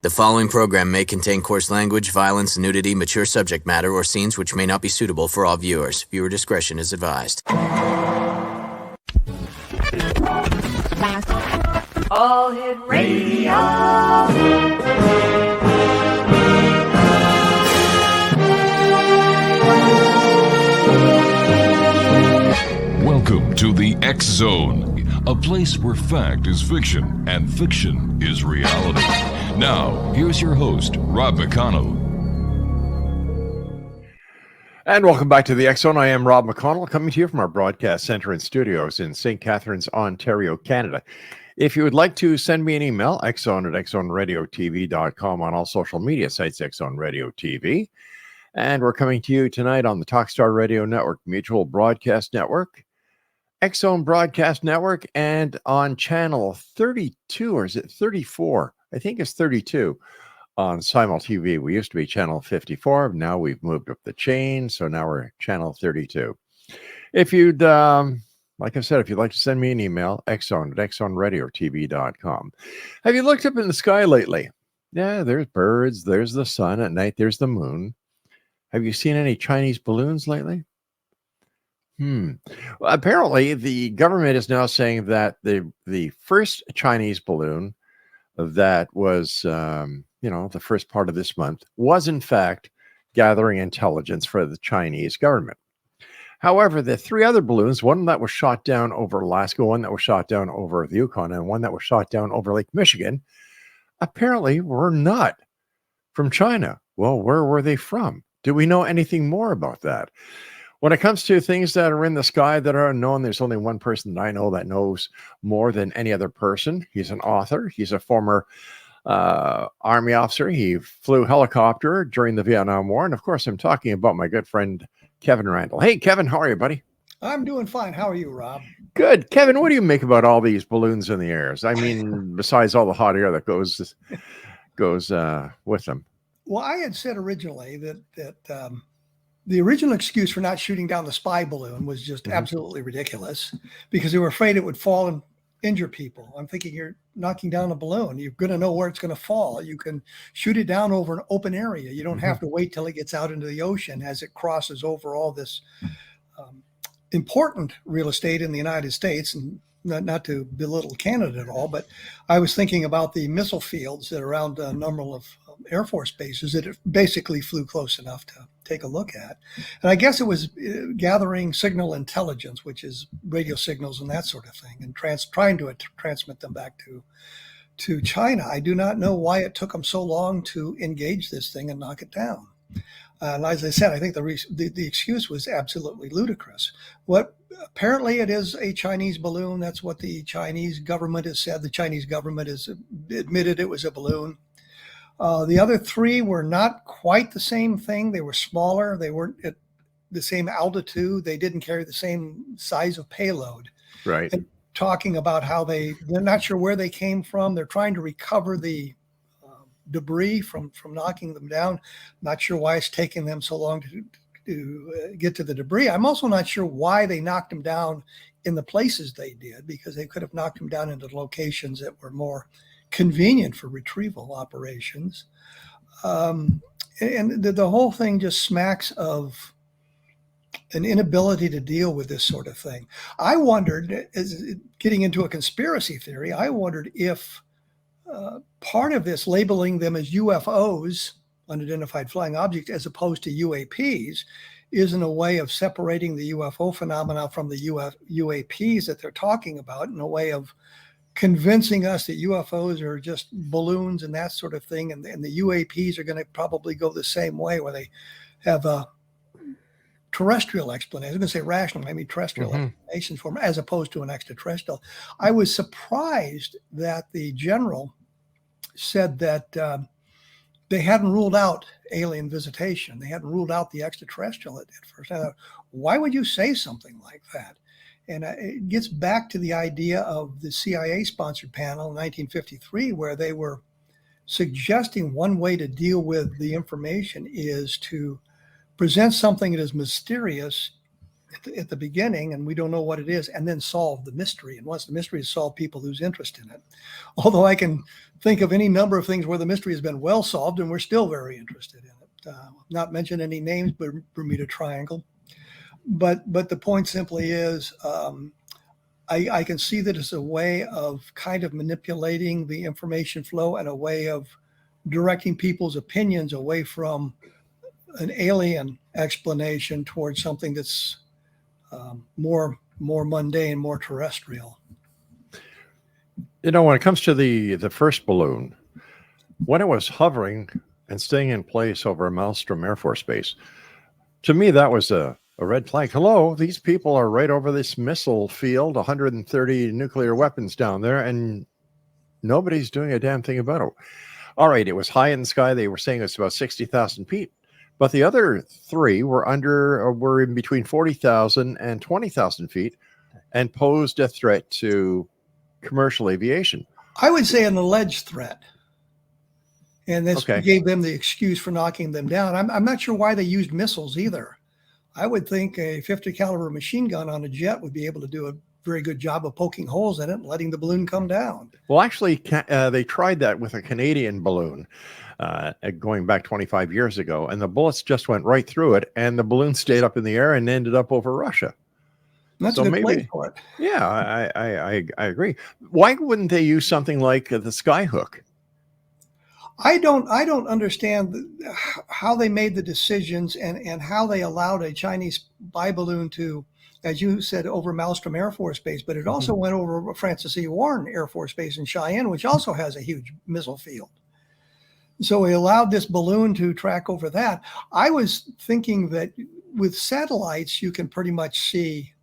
The following program may contain coarse language, violence, nudity, mature subject matter, or scenes which may not be suitable for all viewers. Viewer discretion is advised. All Hit Radio. Welcome to the X Zone, a place where fact is fiction and fiction is reality. Now, here's your host, Rob McConnell. And welcome back to the X Zone. I am Rob McConnell, coming to you from our broadcast center and studios in St. Catharines, Ontario, Canada. If you would like to send me an email, xzone@xzoneradiotv.com, on all social media sites, Xzone Radio TV. And we're coming to you tonight on the Talkstar Radio Network, Mutual Broadcast Network, X Zone Broadcast Network, and on channel 32, or is it 34? I think it's 32 on Simul TV. We used to be channel 54. Now we've moved up the chain, so now we're channel 32. If you'd, like I said, if you'd like to send me an email, xzone@xzoneradiotv.com. Have you looked up in the sky lately? Yeah, there's birds, there's the sun. At night, there's the moon. Have you seen any Chinese balloons lately? Well, apparently, the government is now saying that the first Chinese balloon that was, the first part of this month was, in fact, gathering intelligence for the Chinese government. However, the three other balloons, one that was shot down over Alaska, one that was shot down over the Yukon, and one that was shot down over Lake Michigan, apparently were not from China. Well, where were they from? Do we know anything more about that? When it comes to things that are in the sky that are unknown, there's only one person that I know that knows more than any other person. He's an author. He's a former Army officer. He flew helicopter during the Vietnam War. And of course, I'm talking about my good friend, Kevin Randle. Hey, Kevin, how are you, buddy? I'm doing fine. How are you, Rob? Good. Kevin, what do you make about all these balloons in the air? I mean, besides all the hot air that goes with them. Well, I had said originally that the original excuse for not shooting down the spy balloon was just absolutely ridiculous because they were afraid it would fall and injure people. I'm thinking, you're knocking down a balloon. You're going to know where it's going to fall. You can shoot it down over an open area. You don't have to wait till it gets out into the ocean as it crosses over all this important real estate in the United States. And not to belittle Canada at all, but I was thinking about the missile fields that are around a number of Air Force bases that it basically flew close enough to take a look at. And I guess it was gathering signal intelligence, which is radio signals and that sort of thing, and trying to transmit them back to China. I do not know why it took them so long to engage this thing and knock it down. And as I said, I think the excuse was absolutely ludicrous. Apparently it is a Chinese balloon. That's what the Chinese government has said. The Chinese government has admitted it was a balloon. The other three were not quite the same thing. They were smaller. They weren't at the same altitude. They didn't carry the same size of payload. Right. And talking about how they're not sure where they came from. They're trying to recover the debris from knocking them down. Not sure why it's taking them so long to get to the debris. I'm also not sure why they knocked them down in the places they did, because they could have knocked them down into locations that were more convenient for retrieval operations. And the whole thing just smacks of an inability to deal with this sort of thing. I wondered, getting into a conspiracy theory, I wondered if part of this labeling them as UFOs, unidentified flying objects, as opposed to UAPs, isn't a way of separating the UFO phenomena from the UAPs that they're talking about, in a way of convincing us that UFOs are just balloons and that sort of thing. And the UAPs are going to probably go the same way, where they have a terrestrial explanation. I was going to say rational, maybe terrestrial explanation for them, as opposed to an extraterrestrial. I was surprised that the general said that they hadn't ruled out alien visitation. They hadn't ruled out the extraterrestrial at first. I thought, why would you say something like that? And it gets back to the idea of the CIA-sponsored panel in 1953, where they were suggesting one way to deal with the information is to present something that is mysterious at the beginning, and we don't know what it is, and then solve the mystery. And once the mystery is solved, people lose interest in it. Although I can think of any number of things where the mystery has been well solved, and we're still very interested in it. Not mention any names, but Bermuda Triangle. But the point simply is, I can see that as a way of kind of manipulating the information flow and a way of directing people's opinions away from an alien explanation towards something that's more mundane, more terrestrial. You know, when it comes to the first balloon, when it was hovering and staying in place over Maelstrom Air Force Base, to me that was a red flag. Hello, these people are right over this missile field, 130 nuclear weapons down there, and nobody's doing a damn thing about it. All right, it was high in the sky. They were saying it's about 60,000 feet. But the other three were in between 40,000 and 20,000 feet and posed a threat to commercial aviation. I would say an alleged threat. And this gave them the excuse for knocking them down. I'm not sure why they used missiles either. I would think a 50 caliber machine gun on a jet would be able to do a very good job of poking holes in it and letting the balloon come down. Well, actually, they tried that with a Canadian balloon going back 25 years ago, and the bullets just went right through it, and the balloon stayed up in the air and ended up over Russia. That's a good place for it. Yeah, I agree. Why wouldn't they use something like the Skyhook? I don't understand how they made the decisions and how they allowed a Chinese spy balloon to, as you said, over Maelstrom Air Force Base, but it also went over Francis E. Warren Air Force Base in Cheyenne, which also has a huge missile field. So we allowed this balloon to track over that. I was thinking that with satellites, you can pretty much see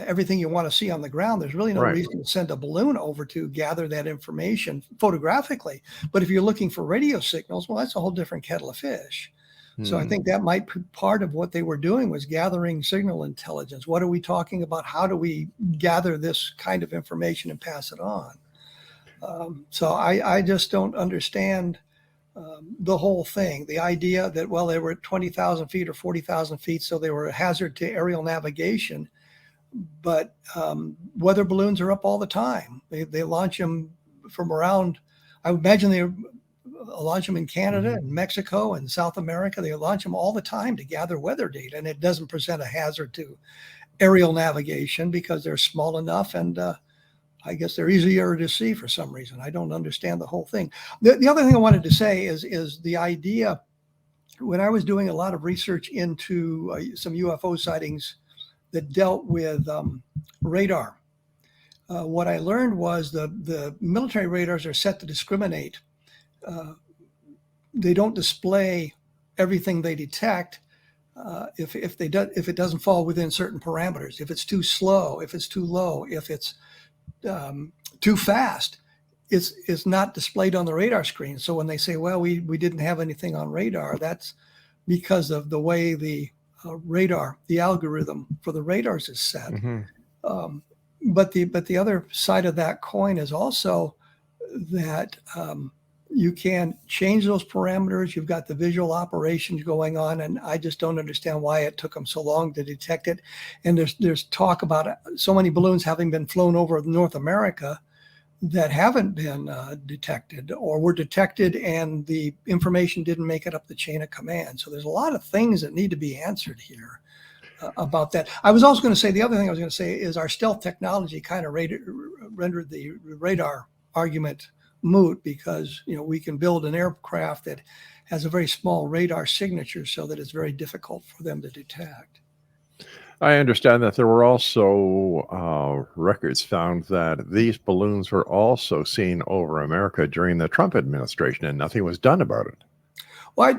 everything you want to see on the ground. There's really no reason to send a balloon over to gather that information photographically. But if you're looking for radio signals, well, that's a whole different kettle of fish. So I think that might be part of what they were doing was gathering signal intelligence. What are we talking about? How do we gather this kind of information and pass it on? So I just don't understand the whole thing. The idea that, well, they were at 20,000 feet or 40,000 feet, so they were a hazard to aerial navigation. But weather balloons are up all the time. They launch them from around, I would imagine they launch them in Canada and Mexico and South America. They launch them all the time to gather weather data, and it doesn't present a hazard to aerial navigation because they're small enough, and I guess they're easier to see for some reason. I don't understand the whole thing. The other thing I wanted to say is the idea, when I was doing a lot of research into some UFO sightings that dealt with radar, what I learned was the military radars are set to discriminate. They don't display everything they detect if it doesn't fall within certain parameters. If it's too slow, if it's too low, if it's too fast, it's not displayed on the radar screen. So when they say, well, we didn't have anything on radar, that's because of the way the radar, the algorithm for the radars is set. But the other side of that coin is also that you can change those parameters. You've got the visual operations going on, and I just don't understand why it took them so long to detect it. And there's talk about so many balloons having been flown over North America that haven't been detected or were detected and the information didn't make it up the chain of command. So there's a lot of things that need to be answered here about that. I was also going to say, the other thing I was going to say is our stealth technology kind of rendered the radar argument moot, because we can build an aircraft that has a very small radar signature so that it's very difficult for them to detect. I understand that there were also records found that these balloons were also seen over America during the Trump administration, and nothing was done about it. Well,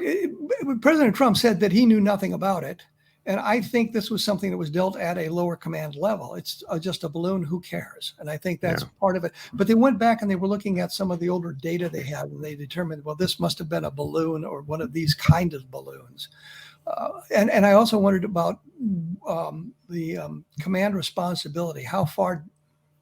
President Trump said that he knew nothing about it. And I think this was something that was dealt at a lower command level. It's just a balloon. Who cares? And I think that's part of it. But they went back and they were looking at some of the older data they had, and they determined, well, this must have been a balloon or one of these kind of balloons. And I also wondered about the command responsibility. How far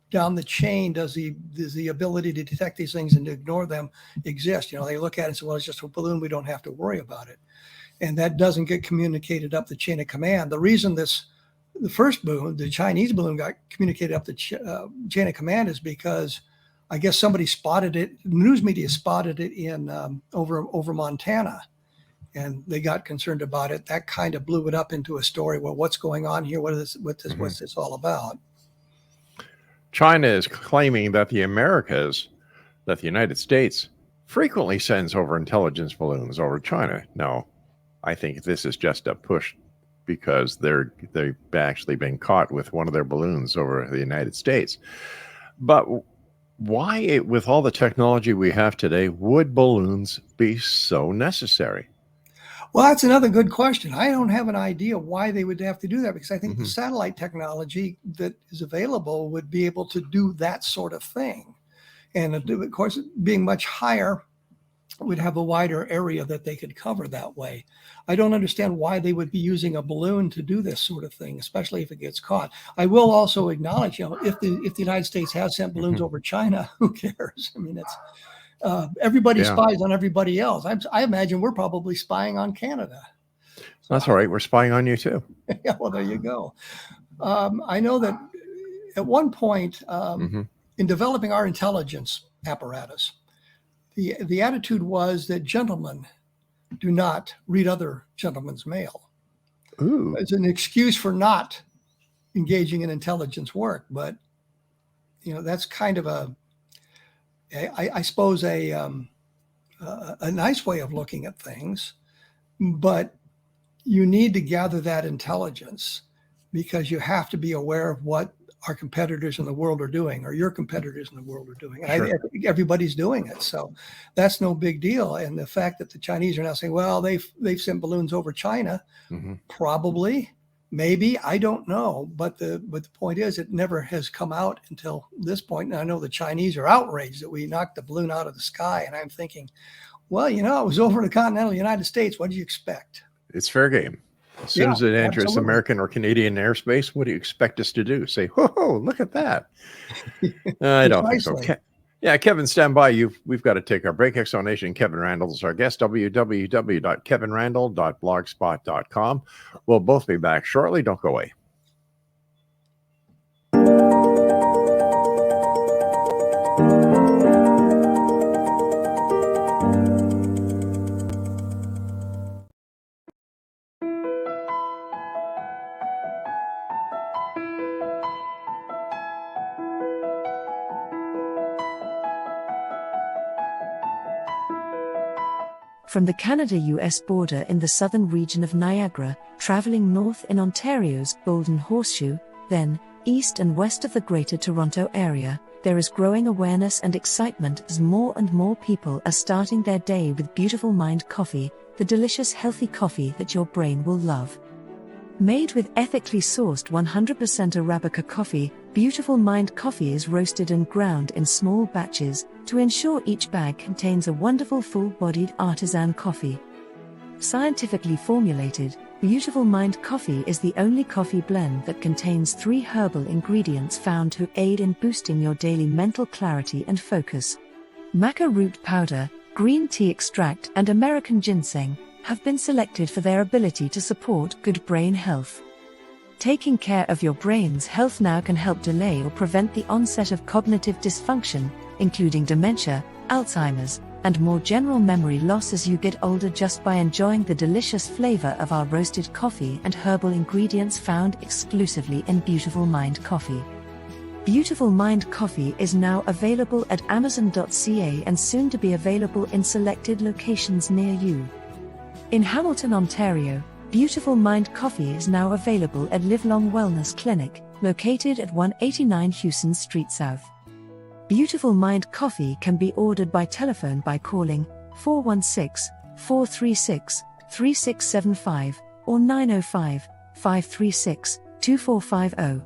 down the chain does the ability to detect these things and to ignore them exist? They look at it and say, well, it's just a balloon. We don't have to worry about it. And that doesn't get communicated up the chain of command. The reason this the first balloon, the Chinese balloon, got communicated up the chain of command is because I guess somebody spotted it. News media spotted it in over Montana, and they got concerned about it. That kind of blew it up into a story. Well, what's going on here? What's this all about? China is claiming that the United States frequently sends over intelligence balloons over China. No, I think this is just a push because they've actually been caught with one of their balloons over the United States. But why, with all the technology we have today, would balloons be so necessary? Well, that's another good question. I don't have an idea why they would have to do that, because I think the satellite technology that is available would be able to do that sort of thing. And of course, being much higher, would have a wider area that they could cover that way. I don't understand why they would be using a balloon to do this sort of thing, especially if it gets caught. I will also acknowledge, if the United States has sent balloons over China, who cares? I mean, it's everybody spies on everybody else. I imagine we're probably spying on Canada. So, that's all right. We're spying on you too. Yeah, well, there you go. I know that at one point in developing our intelligence apparatus, the attitude was that gentlemen do not read other gentlemen's mail. Ooh. It's an excuse for not engaging in intelligence work. But, that's kind of I suppose a nice way of looking at things. But you need to gather that intelligence because you have to be aware of what our competitors in the world are doing, or your competitors in the world are doing. And I think everybody's doing it. So that's no big deal. And the fact that the Chinese are now saying, well, they've sent balloons over China, probably, maybe, I don't know. But the point is, it never has come out until this point. And I know the Chinese are outraged that we knocked the balloon out of the sky. And I'm thinking, well, it was over the continental United States. What do you expect? It's fair game. As soon as it enters absolutely. American or Canadian airspace, what do you expect us to do? Say, whoa, look at that. I don't think so. Kevin, stand by. We've got to take our break. Exo Nation, Kevin Randle is our guest, www.kevinrandle.blogspot.com. We'll both be back shortly. Don't go away. From the Canada-US border in the southern region of Niagara, traveling north in Ontario's Golden Horseshoe, then east and west of the Greater Toronto Area, there is growing awareness and excitement as more and more people are starting their day with Beautiful Mind coffee, the delicious healthy coffee that your brain will love. Made with ethically sourced 100% Arabica coffee, Beautiful Mind coffee is roasted and ground in small batches to ensure each bag contains a wonderful full-bodied artisan coffee. Scientifically formulated, Beautiful Mind coffee is the only coffee blend that contains 3 herbal ingredients found to aid in boosting your daily mental clarity and focus. Maca root powder, green tea extract, and American ginseng have been selected for their ability to support good brain health. Taking care of your brain's health now can help delay or prevent the onset of cognitive dysfunction, including dementia, Alzheimer's, and more general memory loss as you get older, just by enjoying the delicious flavor of our roasted coffee and herbal ingredients found exclusively in Beautiful Mind coffee. Beautiful Mind coffee is now available at Amazon.ca and soon to be available in selected locations near you. In Hamilton, Ontario, Beautiful Mind coffee is now available at Live Long Wellness Clinic, located at 189 Hewson Street South. Beautiful Mind coffee can be ordered by telephone by calling 416-436-3675 or 905-536-2450.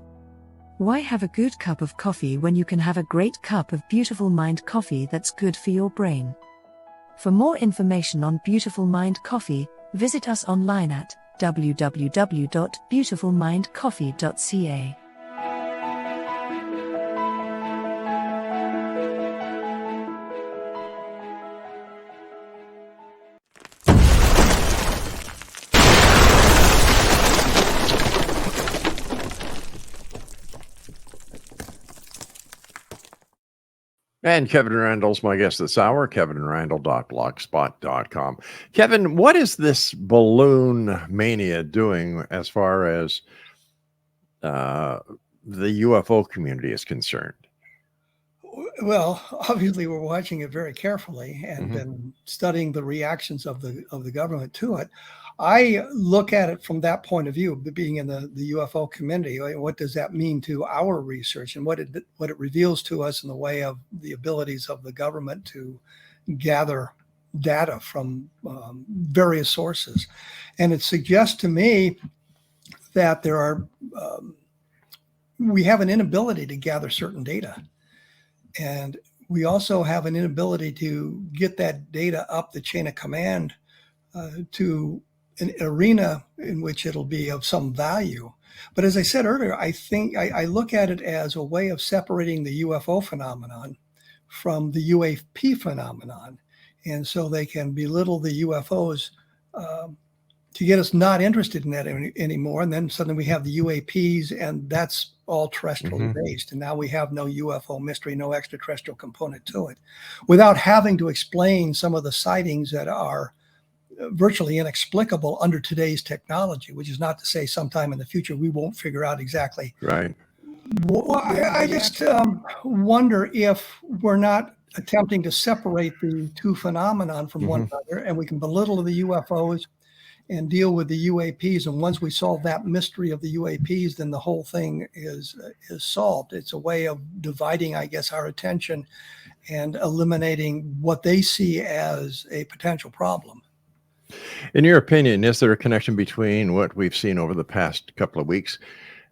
Why have a good cup of coffee when you can have a great cup of Beautiful Mind coffee that's good for your brain? For more information on Beautiful Mind coffee, visit us online at www.beautifulmindcoffee.ca. And Kevin Randall's my guest this hour, kevinrandall.blogspot.com. Kevin, what is this balloon mania doing as far as the UFO community is concerned? Well, obviously, we're watching it very carefully and then studying the reactions of the government to it. I look at it from that point of view, being in the UFO community. What does that mean to our research, and what it reveals to us in the way of the abilities of the government to gather data from various sources? And it suggests to me that we have an inability to gather certain data. And we also have an inability to get that data up the chain of command to an arena in which it'll be of some value. But as I said earlier, I think I look at it as a way of separating the UFO phenomenon from the UAP phenomenon. And so they can belittle the UFOs to get us not interested in that anymore. And then suddenly we have the UAPs, and that's all terrestrially based. And now we have no UFO mystery, no extraterrestrial component to it, without having to explain some of the sightings that are virtually inexplicable under today's technology, which is not to say sometime in the future we won't figure out exactly. Right. Well, I just wonder if we're not attempting to separate the two phenomenon from one another, and we can belittle the UFOs and deal with the UAPs. And once we solve that mystery of the UAPs, then the whole thing is solved. It's a way of dividing, I guess, our attention and eliminating what they see as a potential problem. In your opinion, is there a connection between what we've seen over the past couple of weeks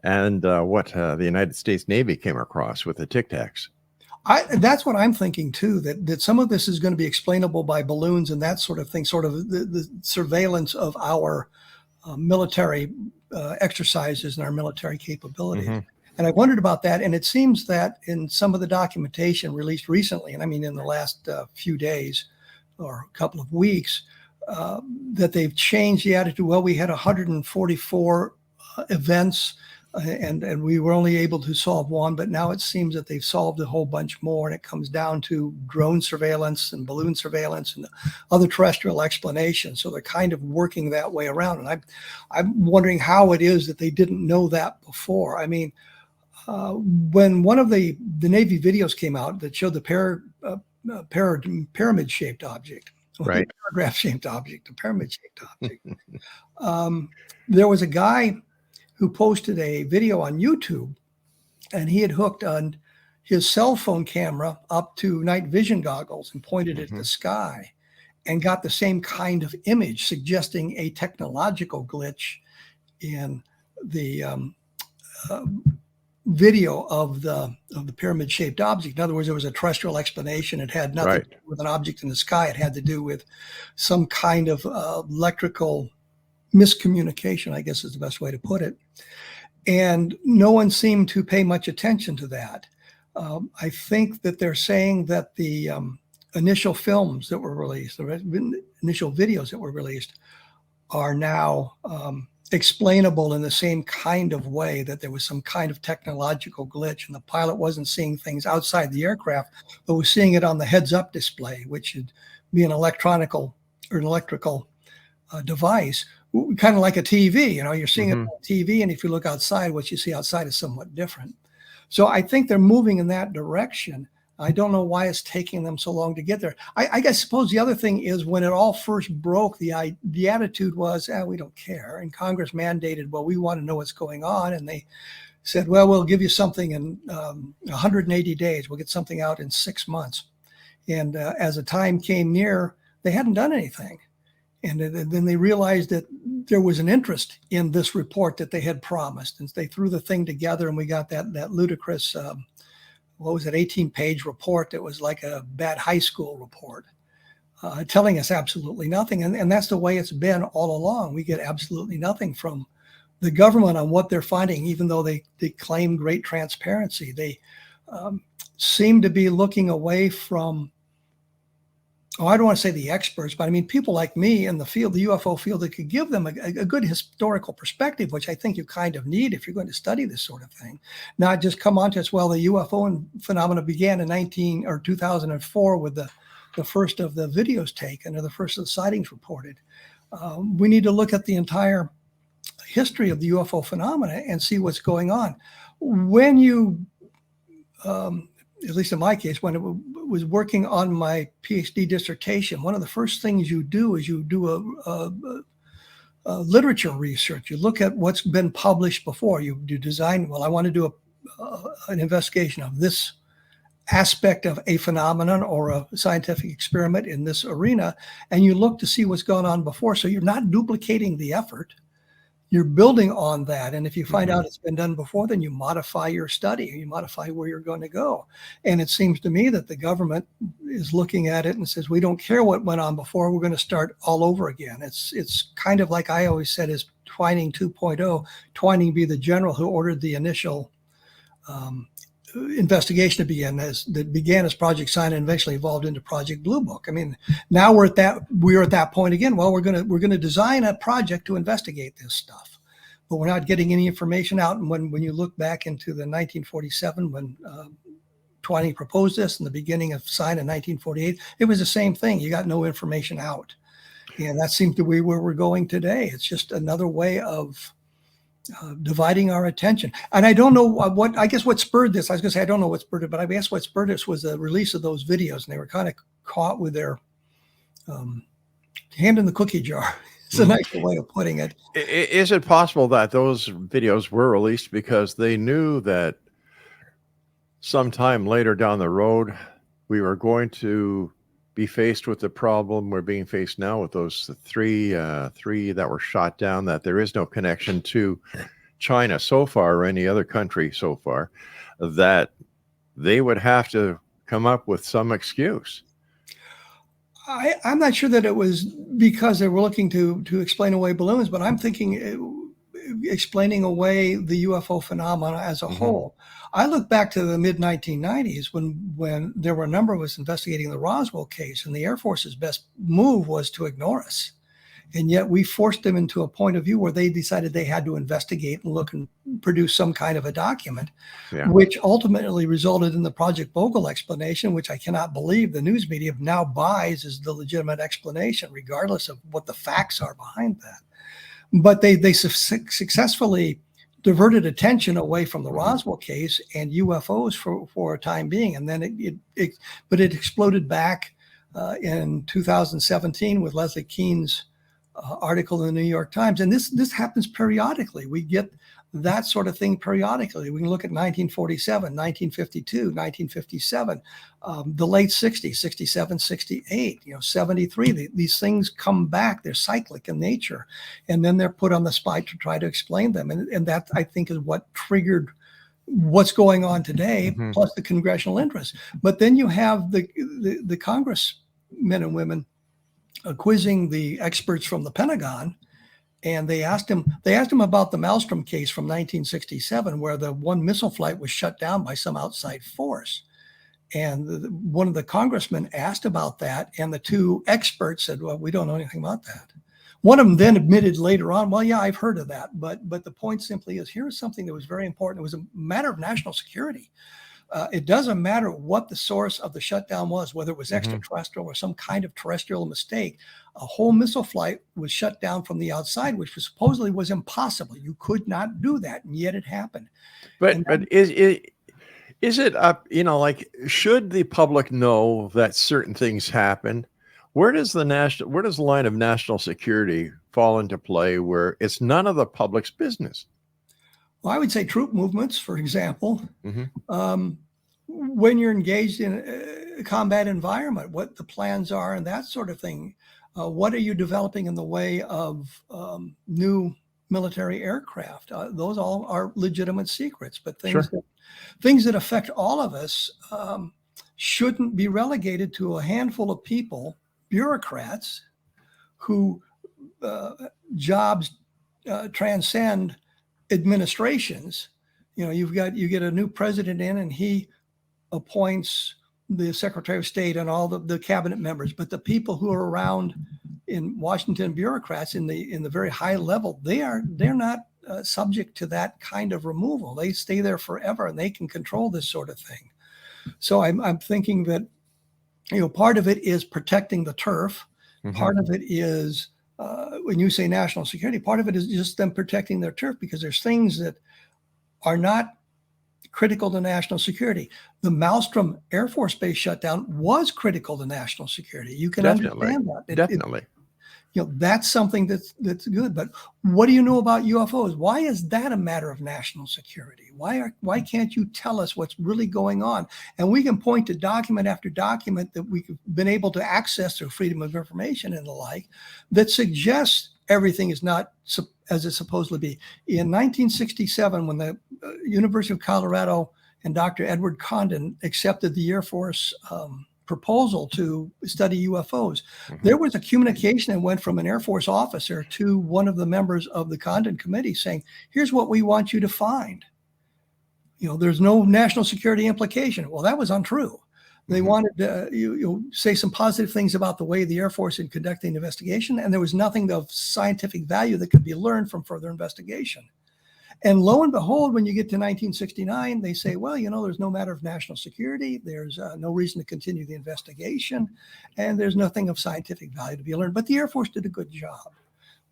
and what the United States Navy came across with the Tic Tacs? That's what I'm thinking too, that some of this is going to be explainable by balloons and that sort of thing, sort of the surveillance of our military exercises and our military capabilities. And I wondered about that. And it seems that in some of the documentation released recently, and I mean in the last few days or a couple of weeks, that they've changed the attitude. Well, we had 144 events, and we were only able to solve one, but now it seems that they've solved a whole bunch more, and it comes down to drone surveillance and balloon surveillance and other terrestrial explanations. So they're kind of working that way around. And I'm wondering how it is that they didn't know that before. I mean, when one of the Navy videos came out that showed the pyramid-shaped object, right, paragraph-shaped object, a pyramid-shaped object, there was a guy who posted a video on YouTube, and he had hooked on his cell phone camera up to night vision goggles and pointed it at the sky and got the same kind of image, suggesting a technological glitch in the video of the pyramid-shaped object. In other words, there was a terrestrial explanation. It had nothing to do with an object in the sky. It had to do with some kind of electrical miscommunication, I guess is the best way to put it. And no one seemed to pay much attention to that. I think that they're saying that the initial films that were released, the initial videos that were released, are now explainable in the same kind of way, that there was some kind of technological glitch and the pilot wasn't seeing things outside the aircraft, but was seeing it on the heads-up display, which should be an electrical device, kind of like a TV. You know, you're seeing it on TV, and if you look outside, what you see outside is somewhat different. So I think they're moving in that direction. I don't know why it's taking them so long to get there. I guess suppose the other thing is, when it all first broke, the attitude was, we don't care. And Congress mandated, well, we want to know what's going on. And they said, well, we'll give you something in 180 days. We'll get something out in 6 months. And as the time came near, they hadn't done anything. And then they realized that there was an interest in this report that they had promised. And they threw the thing together, and we got that ludicrous 18-page report that was like a bad high school report, telling us absolutely nothing. And that's the way it's been all along. We get absolutely nothing from the government on what they're finding, even though they claim great transparency. They seem to be looking away from oh, I don't want to say the experts, but I mean, people like me in the field, the UFO field, that could give them a good historical perspective, which I think you kind of need if you're going to study this sort of thing. Not just come on to us, well, the UFO phenomena began in 2004 with the first of the videos taken or the first of the sightings reported. We need to look at the entire history of the UFO phenomena and see what's going on. When you, at least in my case, when it was working on my PhD dissertation, one of the first things you do is you do a literature research. You look at what's been published before. You design, well, I want to do an investigation of this aspect of a phenomenon or a scientific experiment in this arena, and you look to see what's gone on before. So you're not duplicating the effort. You're building on that. And if you find out it's been done before, then you modify your study, you modify where you're going to go. And it seems to me that the government is looking at it and says, we don't care what went on before, we're going to start all over again. It's kind of like I always said is Twining 2.0, Twining be the general who ordered the initial investigation to begin that began as Project Sign and eventually evolved into Project Blue Book. I mean, now we're at that point again. Well, we're gonna design a project to investigate this stuff, but we're not getting any information out. And when you look back into the 1947 when Twining proposed this and the beginning of Sign in 1948, it was the same thing. You got no information out, and that seems to be where we're going today. It's just another way of dividing our attention. And I don't know what spurred this. I was going to say, I don't know what spurred it, but I guess what spurred this was the release of those videos, and they were kind of caught with their hand in the cookie jar. It's a nicer way of putting it. Is it possible that those videos were released because they knew that sometime later down the road, we were going to be faced with the problem we're being faced now with those three that were shot down, that there is no connection to China so far or any other country so far, that they would have to come up with some excuse? I'm not sure that it was because they were looking to explain away balloons, but I'm thinking explaining away the UFO phenomena as a whole. I look back to the mid 1990s when there were a number of us investigating the Roswell case, and the Air Force's best move was to ignore us. And yet we forced them into a point of view where they decided they had to investigate and look and produce some kind of a document, which ultimately resulted in the Project Vogel explanation, which I cannot believe the news media now buys as the legitimate explanation, regardless of what the facts are behind that. But they successfully diverted attention away from the Roswell case and UFOs for a time being. And then it exploded back in 2017 with Leslie Kean's article in the New York Times. And this happens periodically. We get that sort of thing periodically. We can look at 1947, 1952, 1957, the late 60s, 67, 68, 73. These things come back. They're cyclic in nature. And then they're put on the spot to try to explain them. And that, I think, is what triggered what's going on today, plus the congressional interest. But then you have the congressmen and women quizzing the experts from the Pentagon. And they asked him about the Maelstrom case from 1967, where the one missile flight was shut down by some outside force. And one of the congressmen asked about that, and the two experts said, well, we don't know anything about that. One of them then admitted later on, well, yeah, I've heard of that. But the point simply is, here's something that was very important. It was a matter of national security. It doesn't matter what the source of the shutdown was, whether it was extraterrestrial or some kind of terrestrial mistake. A whole missile flight was shut down from the outside, which supposedly was impossible. You could not do that, and yet it happened. But is it up? Should the public know that certain things happen? Where does the line of national security fall into play, where it's none of the public's business? Well, I would say troop movements, for example. When you're engaged in a combat environment, what the plans are and that sort of thing. What are you developing in the way of new military aircraft? Those all are legitimate secrets, but things that affect all of us shouldn't be relegated to a handful of people, bureaucrats, who jobs transcend administrations. You get a new president in, and he appoints the Secretary of State and all the cabinet members, but the people who are around in Washington, bureaucrats in the very high level, they're not subject to that kind of removal. They stay there forever, and they can control this sort of thing. So I'm thinking that, part of it is protecting the turf. Mm-hmm. Part of it is, when you say national security, part of it is just them protecting their turf, because there's things that are not critical to national security. The Malmstrom Air Force Base shutdown was critical to national security. You can understand that. Definitely. That's something that's good. But what do you know about UFOs? Why is that a matter of national security? Why can't you tell us what's really going on? And we can point to document after document that we've been able to access through Freedom of Information and the like that suggests everything is not as it's supposed to be. In 1967, when the University of Colorado and Dr. Edward Condon accepted the Air Force proposal to study UFOs, there was a communication that went from an Air Force officer to one of the members of the Condon Committee saying, here's what we want you to find. There's no national security implication. Well, that was untrue. They wanted to say some positive things about the way the Air Force is conducting the investigation, and there was nothing of scientific value that could be learned from further investigation. And lo and behold, when you get to 1969, they say, well, there's no matter of national security. There's no reason to continue the investigation, and there's nothing of scientific value to be learned. But the Air Force did a good job.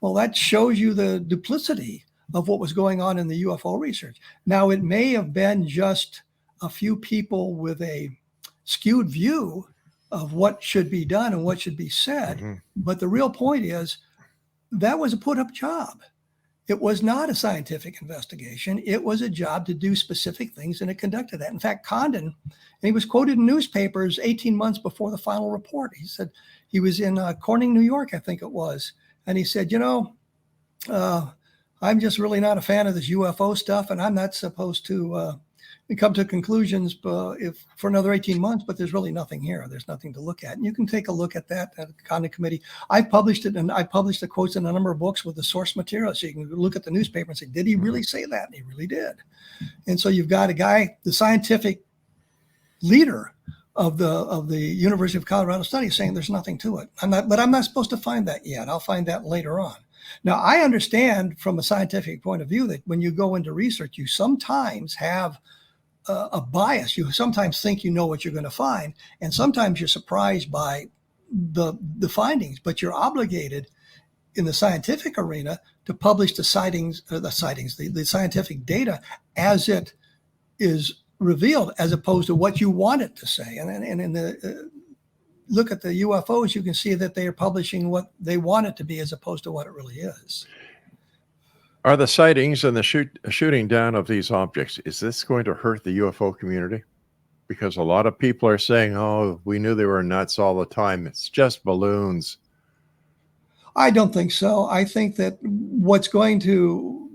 Well, that shows you the duplicity of what was going on in the UFO research. Now, it may have been just a few people with a skewed view of what should be done and what should be said. But the real point is that was a put-up job. It was not a scientific investigation. It was a job to do specific things, and it conducted that. In fact, Condon, and he was quoted in newspapers 18 months before the final report. He said he was in Corning, New York, I think it was. And he said, I'm just really not a fan of this UFO stuff, and I'm not supposed to come to conclusions if for another 18 months, but there's really nothing here. There's nothing to look at. And you can take a look at that at the Condon Committee. I published it, and I published the quotes in a number of books with the source material. So you can look at the newspaper and say, did he really say that? And he really did. And so you've got a guy, the scientific leader of the University of Colorado study, saying there's nothing to it. I'm not supposed to find that yet. I'll find that later on. Now, I understand from a scientific point of view that when you go into research, you sometimes have a bias. You sometimes think you know what you're going to find, and sometimes you're surprised by the findings, but you're obligated in the scientific arena to publish the scientific data as it is revealed, as opposed to what you want it to say. And in the look at the UFOs, you can see that they are publishing what they want it to be as opposed to what it really is. Are the sightings and the shooting down of these objects, is this going to hurt the UFO community? Because a lot of people are saying, oh, we knew they were nuts all the time. It's just balloons. I don't think so. I think that who's going to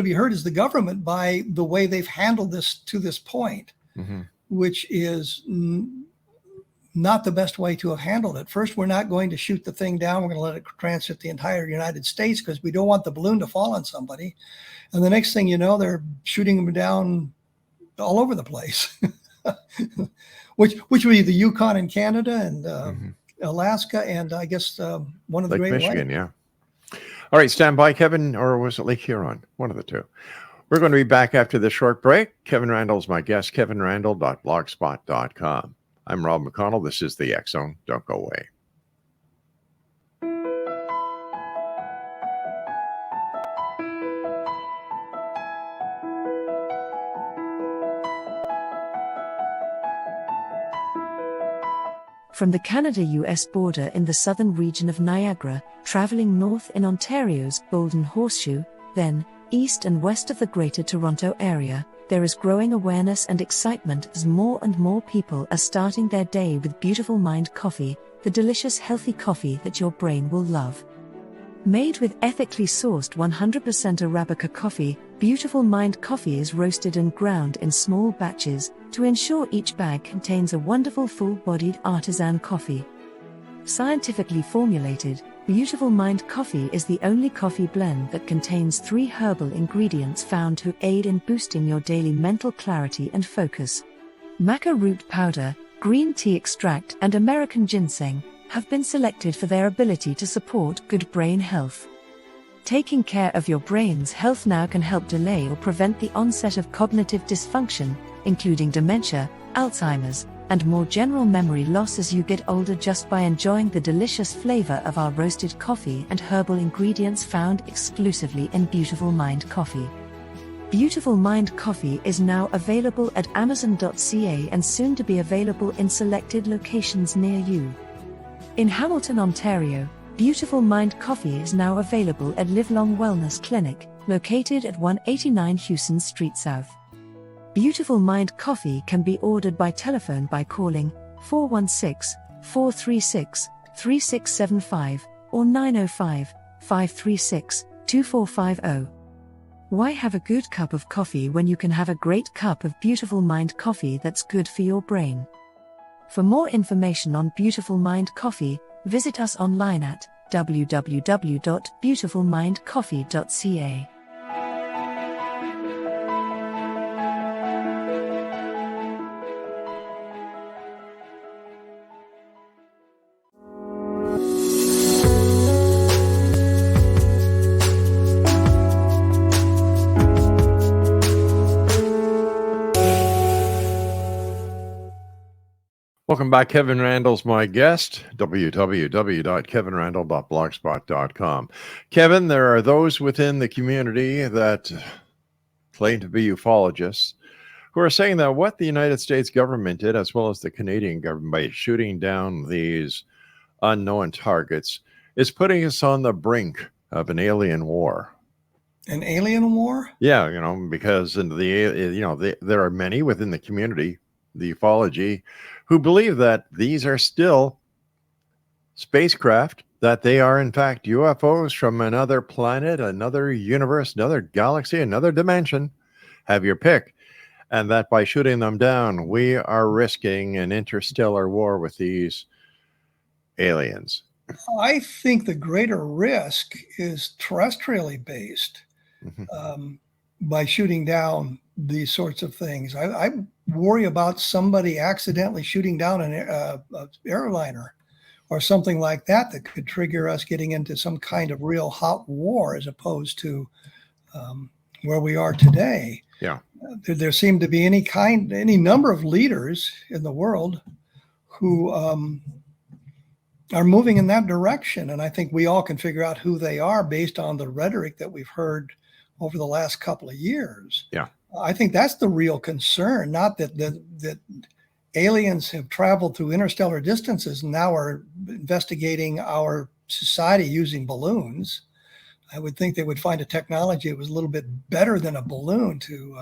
be hurt is the government by the way they've handled this to this point, which is not the best way to have handled it. First, we're not going to shoot the thing down. We're going to let it transit the entire United States because we don't want the balloon to fall on somebody. And the next thing you know, they're shooting them down all over the place, which would be the Yukon in Canada and Alaska, and I guess one of the Great Michigan, yeah. All right, stand by, Kevin, or was it Lake Huron? One of the two. We're going to be back after this short break. Kevin Randle is my guest, kevinrandle.blogspot.com. I'm Rob McConnell. This is the X Zone. Don't go away. From the Canada-US border in the southern region of Niagara, traveling north in Ontario's Golden Horseshoe, then east and west of the Greater Toronto Area, there is growing awareness and excitement as more and more people are starting their day with Beautiful Mind coffee, the delicious healthy coffee that your brain will love. Made with ethically sourced 100% Arabica coffee, Beautiful Mind coffee is roasted and ground in small batches to ensure each bag contains a wonderful full-bodied artisan coffee. Scientifically formulated, Beautiful Mind coffee is the only coffee blend that contains 3 herbal ingredients found to aid in boosting your daily mental clarity and focus. Maca root powder, green tea extract, and American ginseng have been selected for their ability to support good brain health. Taking care of your brain's health now can help delay or prevent the onset of cognitive dysfunction, including dementia, Alzheimer's, and more general memory loss as you get older, just by enjoying the delicious flavor of our roasted coffee and herbal ingredients found exclusively in Beautiful Mind Coffee. Beautiful Mind Coffee is now available at Amazon.ca and soon to be available in selected locations near you. In Hamilton, Ontario, Beautiful Mind Coffee is now available at Livelong Wellness Clinic, located at 189 Hewson Street South. Beautiful Mind Coffee can be ordered by telephone by calling 416-436-3675 or 905-536-2450. Why have a good cup of coffee when you can have a great cup of Beautiful Mind Coffee that's good for your brain? For more information on Beautiful Mind Coffee, visit us online at www.beautifulmindcoffee.ca. Welcome back. Kevin Randle's my guest, www.kevinrandle.blogspot.com. Kevin, there are those within the community that claim to be ufologists who are saying that what the United States government did, as well as the Canadian government, by shooting down these unknown targets, is putting us on the brink of an alien war. An alien war? Yeah, because there are many within the community, the ufology, who believe that these are still spacecraft, that they are in fact UFOs from another planet, another universe, another galaxy, another dimension, have your pick, and that by shooting them down, we are risking an interstellar war with these aliens. I think the greater risk is terrestrially based. By shooting down these sorts of things. I worry about somebody accidentally shooting down an airliner or something like that could trigger us getting into some kind of real hot war, as opposed to where we are today. Yeah. There seem to be any number of leaders in the world who are moving in that direction. And I think we all can figure out who they are based on the rhetoric that we've heard over the last couple of years. Yeah. I think that's the real concern, not that aliens have traveled through interstellar distances and now are investigating our society using balloons. I would think they would find a technology that was a little bit better than a balloon to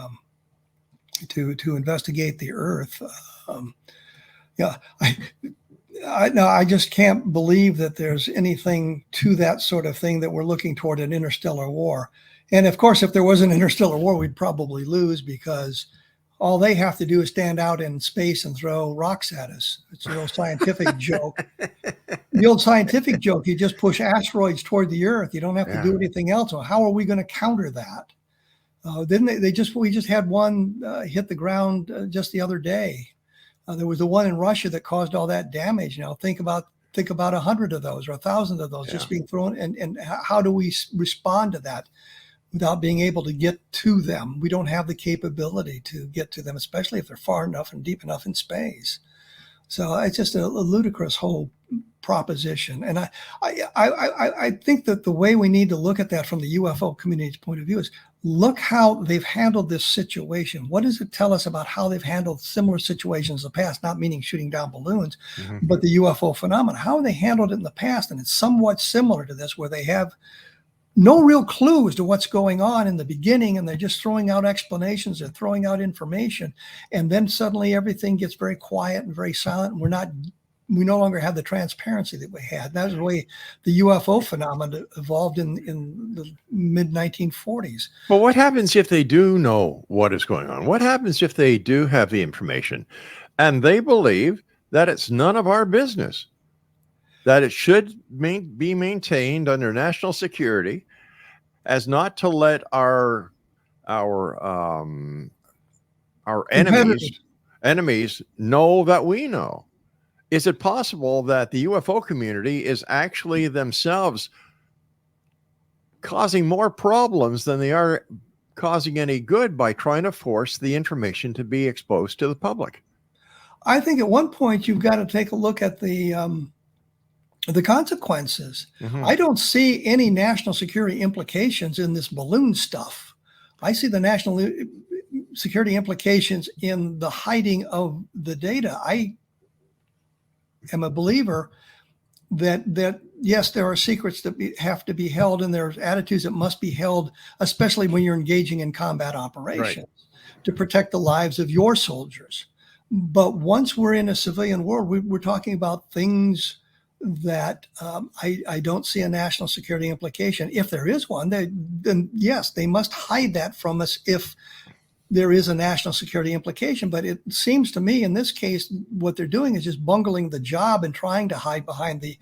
investigate the Earth. I just can't believe that there's anything to that sort of thing, that we're looking toward an interstellar war. And of course, if there was an interstellar war, we'd probably lose, because all they have to do is stand out in space and throw rocks at us. It's an old scientific joke. The old scientific joke, you just push asteroids toward the Earth. You don't have to do anything else. Well, how are we going to counter that? We just had one hit the ground just the other day. There was the one in Russia that caused all that damage. Think about 100 of those or 1,000 of those just being thrown. And how do we respond to that without being able to get to them? We don't have the capability to get to them, especially if they're far enough and deep enough in space. So it's just a ludicrous whole proposition. And I think that the way we need to look at that from the UFO community's point of view is, look how they've handled this situation. What does it tell us about how they've handled similar situations in the past? Not meaning shooting down balloons, but the UFO phenomenon. How they handled it in the past, and it's somewhat similar to this, where they have no real clue as to what's going on in the beginning, and they're just throwing out explanations, they're throwing out information, and then suddenly everything gets very quiet and very silent, and we no longer have the transparency that we had. That was the way the UFO phenomenon evolved in the mid-1940s. Well, what happens if they do know what is going on? What happens if they do have the information and they believe that it's none of our business, that it should be maintained under national security, as not to let our enemies enemies know that we know? Is it possible that the UFO community is actually themselves causing more problems than they are causing any good by trying to force the information to be exposed to the public? I think at one point you've got to take a look at the consequences. Mhm. I don't see any national security implications in this balloon stuff. I see the national security implications in the hiding of the data. I am a believer that yes, there are secrets that have to be held, and there's attitudes that must be held, especially when you're engaging in combat operations to protect the lives of your soldiers. But once we're in a civilian world, we're talking about things that I don't see a national security implication. If there is one, then yes, they must hide that from us if there is a national security implication. But it seems to me in this case, what they're doing is just bungling the job and trying to hide behind the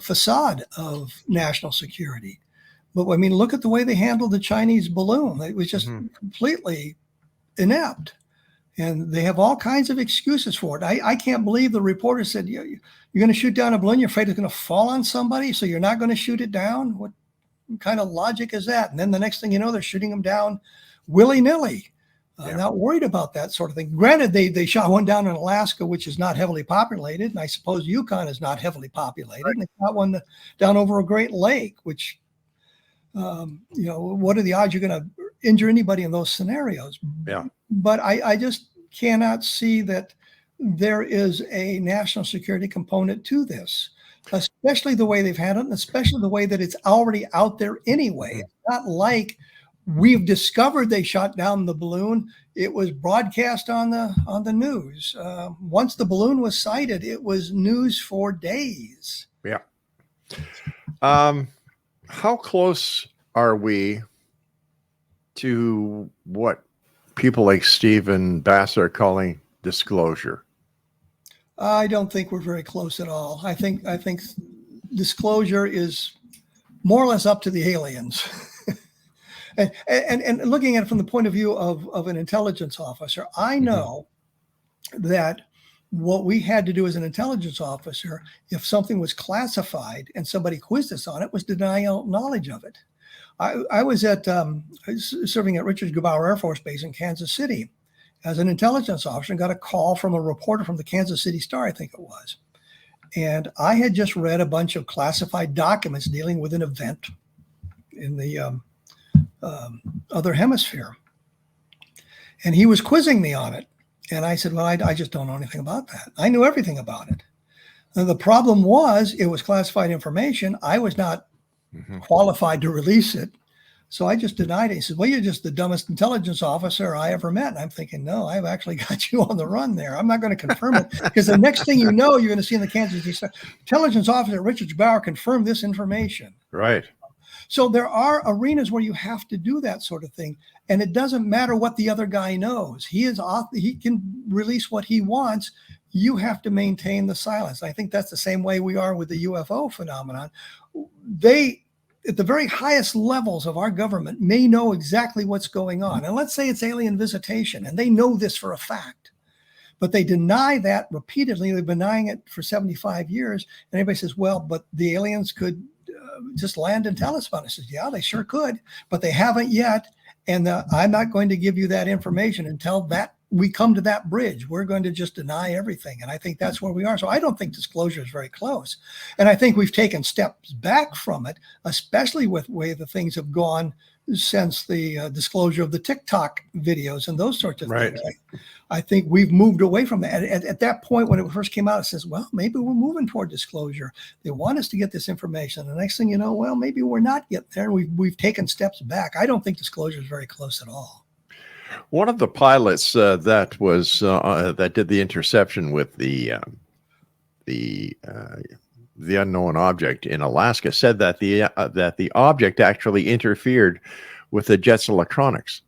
facade of national security. But I mean, look at the way they handled the Chinese balloon. It was just completely inept. And they have all kinds of excuses for it. I can't believe the reporter said, you're going to shoot down a balloon, you're afraid it's going to fall on somebody, so you're not going to shoot it down? What kind of logic is that? And then the next thing you know, they're shooting them down willy-nilly. Not worried about that sort of thing. Granted, they shot one down in Alaska, which is not heavily populated, and I suppose Yukon is not heavily populated. And they shot one down over a Great Lake, which, what are the odds you're going to injure anybody in those scenarios? Yeah. But I just cannot see that there is a national security component to this, especially the way they've handled it, and especially the way that it's already out there anyway. It's not like we've discovered they shot down the balloon. It was broadcast on the news. Once the balloon was sighted, it was news for days. Yeah. How close are we to what people like Stephen Bass are calling disclosure? I don't think we're very close at all. I think disclosure is more or less up to the aliens. and looking at it from the point of view of an intelligence officer, I know that what we had to do as an intelligence officer, if something was classified and somebody quizzed us on it, was deny knowledge of it. I was serving at Richards Gebaur Air Force Base in Kansas City as an intelligence officer and got a call from a reporter from the Kansas City Star, I think it was. And I had just read a bunch of classified documents dealing with an event in the other hemisphere. And he was quizzing me on it. And I said, well, I just don't know anything about that. I knew everything about it. And the problem was it was classified information. I was not qualified to release it. So I just denied it. He said, well, you're just the dumbest intelligence officer I ever met. And I'm thinking, no, I've actually got you on the run there. I'm not going to confirm it because the next thing you know, you're going to see in the Kansas City Star, intelligence officer Richard Gebaur confirmed this information. Right. So there are arenas where you have to do that sort of thing. And it doesn't matter what the other guy knows. He can release what he wants. You have to maintain the silence. I think that's the same way we are with the UFO phenomenon. They, at the very highest levels of our government, may know exactly what's going on. And let's say it's alien visitation, and they know this for a fact. But they deny that repeatedly. They've been denying it for 75 years. And everybody says, well, but the aliens could just land and tell us about it. I says, yeah, they sure could, but they haven't yet. And I'm not going to give you that information until that we come to that bridge. We're going to just deny everything. And I think that's where we are. So I don't think disclosure is very close. And I think we've taken steps back from it, especially with the way the things have gone since the disclosure of the TikTok videos and those sorts of things. I think we've moved away from that. At that point, when it first came out, it says, well, maybe we're moving toward disclosure. They want us to get this information. The next thing you know, well, maybe we're not getting there. We've taken steps back. I don't think disclosure is very close at all. One of the pilots that did the interception with the unknown object in Alaska said that the object actually interfered with the jet's electronics.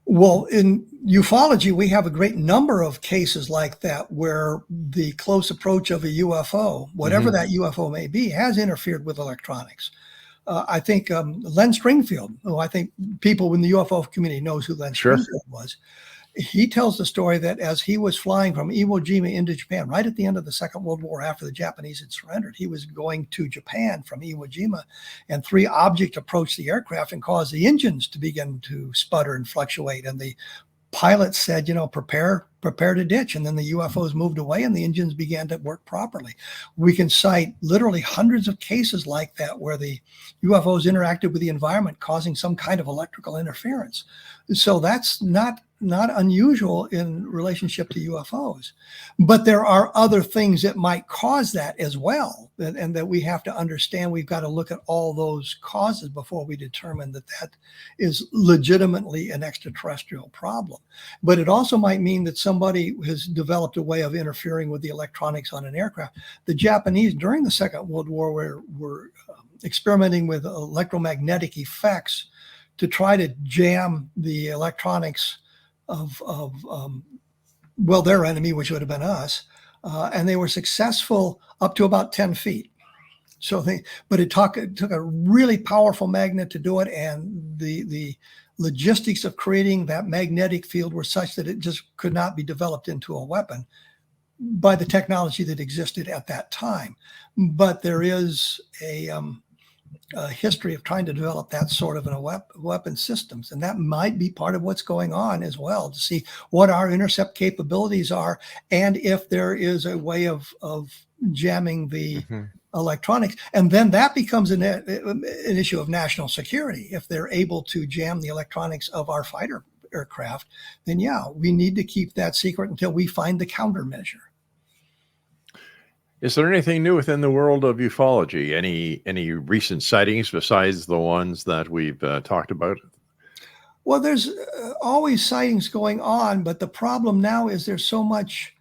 Well, in ufology, we have a great number of cases like that where the close approach of a UFO, whatever that UFO may be, has interfered with electronics. I think Len Stringfield, who I think people in the UFO community knows who Len Stringfield was, he tells the story that as he was flying from Iwo Jima into Japan, right at the end of the Second World War, after the Japanese had surrendered, he was going to Japan from Iwo Jima, and 3 objects approached the aircraft and caused the engines to begin to sputter and fluctuate. And the pilot said, prepare to ditch. And then the UFOs moved away and the engines began to work properly. We can cite literally hundreds of cases like that where the UFOs interacted with the environment, causing some kind of electrical interference. So that's not unusual in relationship to UFOs. But there are other things that might cause that as well, and that we have to understand. We've got to look at all those causes before we determine that is legitimately an extraterrestrial problem. But it also might mean that somebody has developed a way of interfering with the electronics on an aircraft. The Japanese during the Second World War were experimenting with electromagnetic effects to try to jam the electronics of their enemy, which would have been us, and they were successful up to about 10 feet. But it took a really powerful magnet to do it, and the logistics of creating that magnetic field were such that it just could not be developed into a weapon by the technology that existed at that time. But there is a history of trying to develop that sort of weapon systems. And that might be part of what's going on as well, to see what our intercept capabilities are, and if there is a way of jamming the electronics. And then that becomes an issue of national security. If they're able to jam the electronics of our fighter aircraft, then we need to keep that secret until we find the countermeasure. Is there anything new within the world of ufology? Any recent sightings besides the ones that we've talked about? Well, there's always sightings going on, but the problem now is there's so much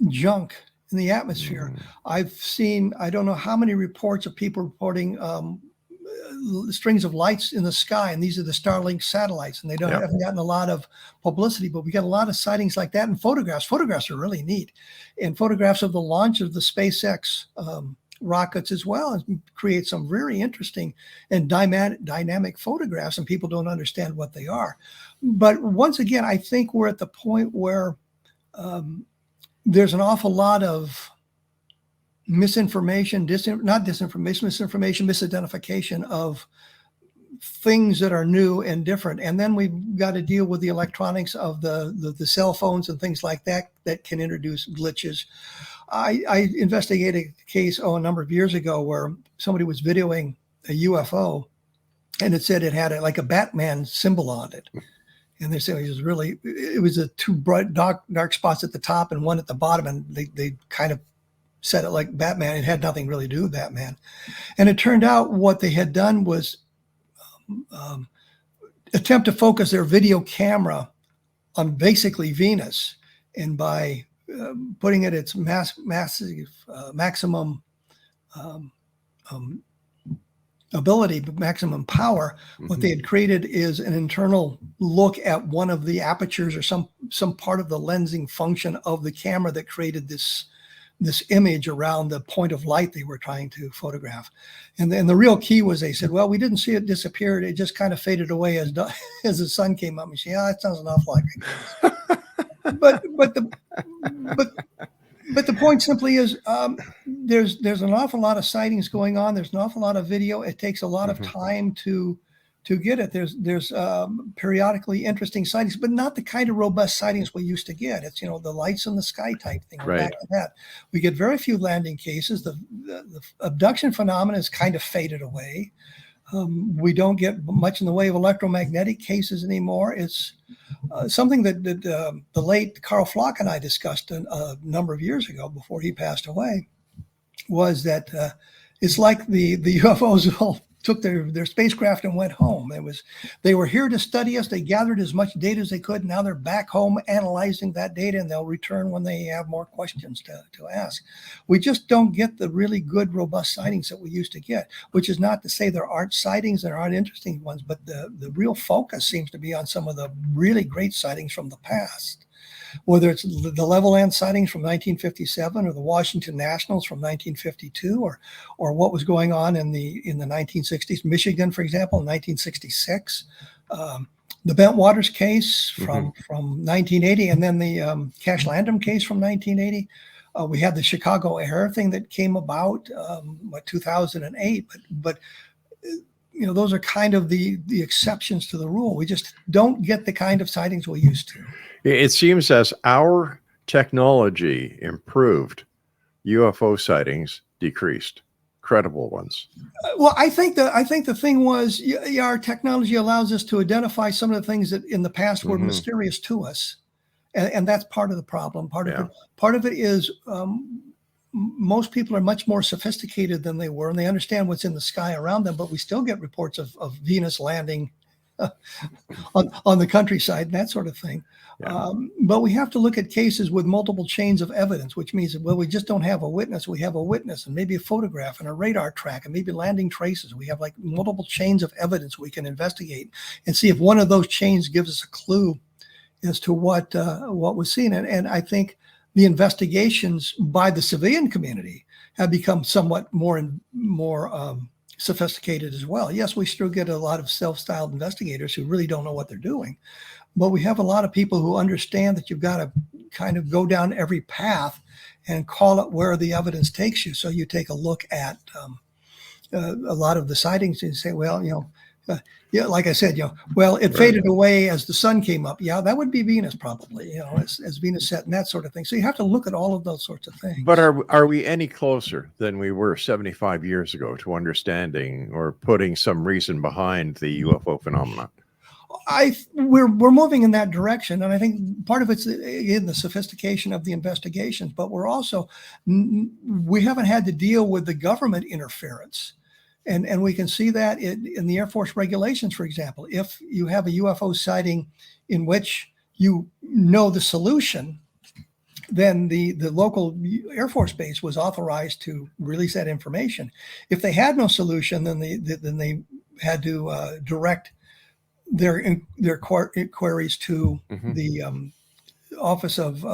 junk in the atmosphere. I've seen, I don't know how many reports of people reporting strings of lights in the sky, and these are the Starlink satellites, and they haven't gotten a lot of publicity, but we got a lot of sightings like that, and photographs. Photographs are really neat, and photographs of the launch of the SpaceX rockets as well, and create some very interesting and dynamic photographs, and people don't understand what they are. But once again, I think we're at the point where there's an awful lot of misinformation, misidentification of things that are new and different. And then we've got to deal with the electronics of the cell phones and things like that can introduce glitches. I investigated a case a number of years ago where somebody was videoing a UFO, and it said it had like a Batman symbol on it. And they said it was a 2 bright dark spots at the top and one at the bottom, and they kind of said it like Batman. It had nothing really to do with Batman. And it turned out what they had done was attempt to focus their video camera on basically Venus, and by putting it its maximum ability, but maximum power, what they had created is an internal look at one of the apertures or some part of the lensing function of the camera that created this image around the point of light they were trying to photograph. And then the real key was, they said, well, we didn't see it disappear. It just kind of faded away as the sun came up. And she, that sounds an awful like it. But the point simply is, there's an awful lot of sightings going on. There's an awful lot of video. It takes a lot of time to get it. There's periodically interesting sightings, but not the kind of robust sightings we used to get. It's, the lights in the sky type thing. We're back to that. We get very few landing cases. The abduction phenomenon has kind of faded away. We don't get much in the way of electromagnetic cases anymore. It's something that the late Carl Flock and I discussed a number of years ago before he passed away, was that it's like the UFOs all took their spacecraft and went home. They were here to study us. They gathered as much data as they could. Now they're back home analyzing that data, and they'll return when they have more questions to ask. We just don't get the really good, robust sightings that we used to get, which is not to say there aren't sightings, there aren't interesting ones, but the real focus seems to be on some of the really great sightings from the past. Whether it's the Levelland sightings from 1957 or the Washington Nationals from 1952, or what was going on in the 1960s, Michigan, for example, in 1966, the Bentwaters case from 1980, and then the Cash Landrum case from 1980. We had the Chicago Air thing that came about, 2008. But those are kind of the exceptions to the rule. We just don't get the kind of sightings we used to. It seems as our technology improved, UFO sightings decreased. Credible ones. Well, I think the thing was, our technology allows us to identify some of the things that in the past were mysterious to us, and that's part of the problem. Part of it is most people are much more sophisticated than they were, and they understand what's in the sky around them. But we still get reports of Venus landing on the countryside and that sort of thing. Yeah. But we have to look at cases with multiple chains of evidence, which means that, well, we just don't have a witness. We have a witness and maybe a photograph and a radar track and maybe landing traces. We have like multiple chains of evidence we can investigate and see if one of those chains gives us a clue as to what was seen. And I think the investigations by the civilian community have become somewhat more sophisticated as well. Yes, we still get a lot of self-styled investigators who really don't know what they're doing, but we have a lot of people who understand that you've got to kind of go down every path and call it where the evidence takes you. So you take a look at a lot of the sightings and say, well, like I said, well, it faded away as the sun came up. Yeah, that would be Venus probably, as Venus set and that sort of thing. So you have to look at all of those sorts of things. But are we any closer than we were 75 years ago to understanding or putting some reason behind the UFO phenomenon? We're moving in that direction, and I think part of it's in the sophistication of the investigations. But we haven't had to deal with the government interference. And we can see that in the Air Force regulations, for example. If you have a UFO sighting in which you know the solution, then the local Air Force base was authorized to release that information. If they had no solution, then they had to direct their inquiries to the Office of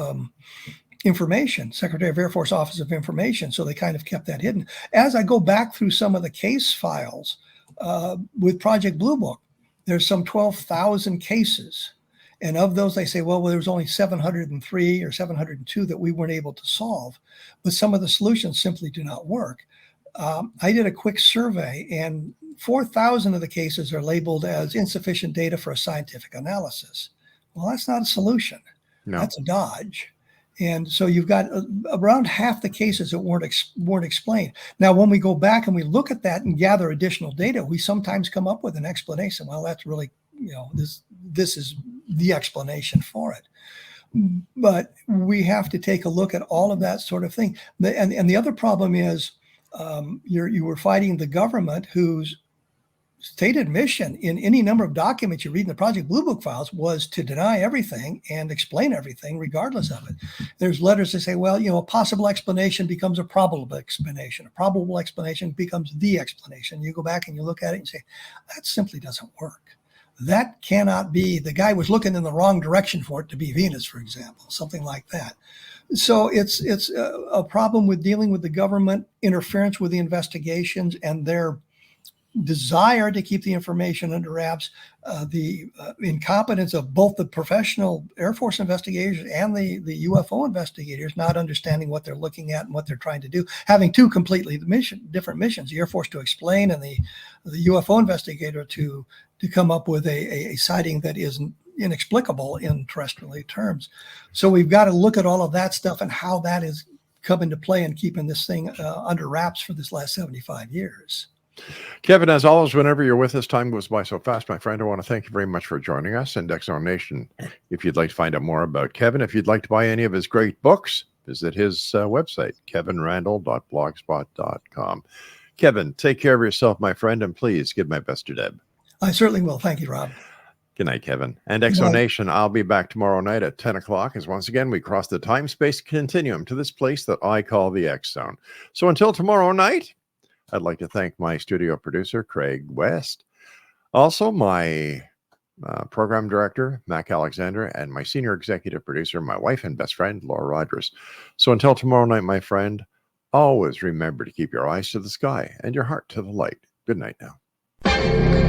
Information, Secretary of Air Force Office of Information. So they kind of kept that hidden. As I go back through some of the case files with Project Blue Book, there's some 12,000 cases. And of those, they say, well, there was only 703 or 702 that we weren't able to solve. But some of the solutions simply do not work. I did a quick survey, and 4,000 of the cases are labeled as insufficient data for a scientific analysis. Well, that's not a solution. No. That's a dodge. And so you've got around half the cases that weren't explained. Now, when we go back and we look at that and gather additional data, we sometimes come up with an explanation. Well, that's really, this is the explanation for it. But we have to take a look at all of that sort of thing. And the other problem is you were fighting the government, whose stated mission in any number of documents you read in the Project Blue Book files was to deny everything and explain everything regardless of it. There's letters that say, well, a possible explanation becomes a probable explanation. A probable explanation becomes the explanation. You go back and you look at it and say, that simply doesn't work. That cannot be. The guy was looking in the wrong direction for it to be Venus, for example, something like that. So it's a problem with dealing with the government interference with the investigations and their desire to keep the information under wraps, the incompetence of both the professional Air Force investigators and the UFO investigators not understanding what they're looking at and what they're trying to do, having two completely different missions, the Air Force to explain and the UFO investigator to come up with a sighting that is inexplicable in terrestrial terms. So we've got to look at all of that stuff and how that is come into play and keeping this thing under wraps for this last 75 years. Kevin, as always, whenever you're with us, time goes by so fast, my friend. I want to thank you very much for joining us and X Zone Nation. If you'd like to find out more about Kevin, if you'd like to buy any of his great books, visit his website, kevinrandle.blogspot.com. Kevin, take care of yourself, my friend, and please give my best to Deb. I certainly will. Thank you, Rob. Good night, Kevin. And X Zone Nation, I'll be back tomorrow night at 10 o'clock as once again we cross the time-space continuum to this place that I call the X Zone. So until tomorrow night, I'd like to thank my studio producer, Craig West. Also, my program director, Mac Alexander, and my senior executive producer, my wife and best friend, Laura Rogers. So until tomorrow night, my friend, always remember to keep your eyes to the sky and your heart to the light. Good night now.